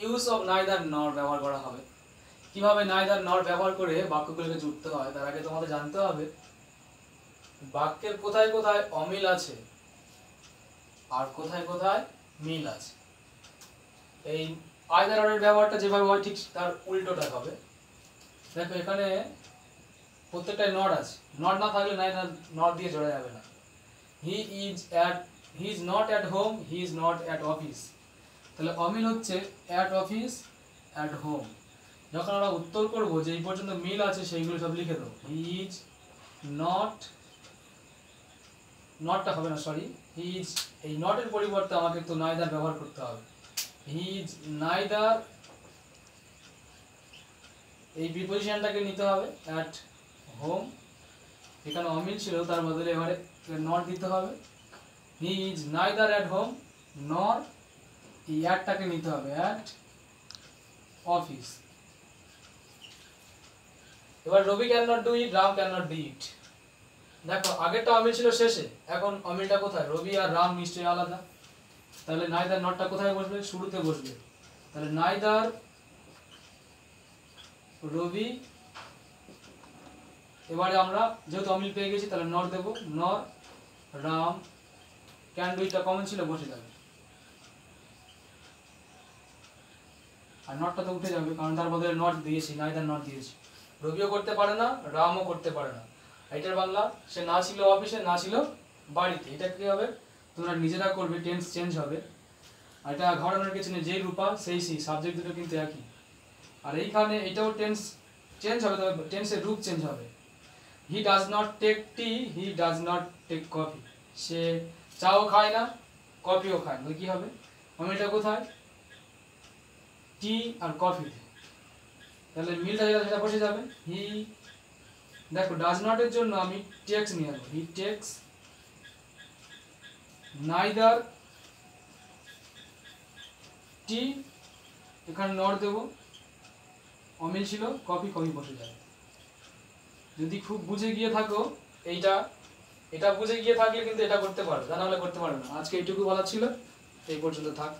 Use of neither নর ব্যবহার করা হবে। কিভাবে নাইদার নর ব্যবহার করে বাক্যগুলোকে জুড়তে হয় তার আগে তোমাদের জানতে হবে বাক্যের কোথায় কোথায় অমিল আছে আর কোথায় কোথায় মিল আছে। এই আইদার অর এর ব্যবহারটা যেভাবে হয় ঠিক তার উল্টোটা হবে। দেখো এখানে প্রত্যেকটাই নট আছে, নট না থাকলে নাইদার নট দিয়ে জোড়া যাবে না। He is not at home, he is not at office. তাহলে অমিল হচ্ছে অ্যাট অফিস, অ্যাট হোম। যখন আমরা উত্তর করব যে এই পর্যন্ত মিল আছে সেইগুলো সব লিখে দেবো। হি ইজ নট, নটটা হবে না সরি, হি ইজ, এই নটের পরিবর্তে আমাকে তো নাইদার ব্যবহার করতে হবে। হি ইজ নাইদার, এই প্রিপোজিশনটাকে নিতে হবে অ্যাট হোম। এখানে অমিল ছিল তার বদলে এবারে নট দিতে হবে। He is neither at home nor, এই অ্যাটটাকে নিতে হবে অ্যাট অফিস। এবার Rabi can not do it, Ram can not do it. দেখো আগেরটা অমিল ছিল শেষে, এখন অমিলটা কোথায়? রবি আর রাম নিশ্চয়ই আলাদা, তাহলে নাইদার নটটা কোথায় বসবে? শুরুতে বসবে। তাহলে নাইদার রবি, এবারে আমরা যেহেতু অমিল পেয়ে গেছি তাহলে নট দেবো, নর রাম ক্যান ডু ইটটা কমন ছিল বসে যাবে, আর নটটা তো উঠে যাবে কারণ তার বদলে নট দিয়েছি, নাইদার নট দিয়েছি। রবিও করতে পারে না, রামও করতে পারে না। এটার বাংলা সে না ছিল অফিসে, না ছিল বাড়িতে। এটা কি হবে? তোমরা নিজেরা করবে, টেন্স চেঞ্জ হবে। আর এটা ঘরানোর কিছু নেই, যেই রূপা সেই সি, সাবজেক্ট দুটো কিন্তু একই। আর এইখানে এটাও টেন্স চেঞ্জ হবে, তবে টেন্সের রূপ চেঞ্জ হবে। He does not take tea, he does not take coffee. সে চাও খায় না, কফিও খায় না। কি হবে? অমিলটা কোথায়? টি আর কফিতে। তাহলে মিলটা যেটা সেটা বসে যাবে। হি, দেখো ডাজ নট এর জন্য আমি টেক্স নিয়ে আসবো। হি টেক্স নাইদার টি, এখানে নট দেবো, অমিল ছিল কফি, কফি বসে যাবে। যদি খুব বুঝে গিয়ে থাকো এইটা, এটা বুঝে গিয়ে থাকলে কিন্তু এটা করতে পারবে, তা নাহলে করতে পারবে না। আজকে এইটুকু বলা ছিল, এই পর্যন্ত থাক।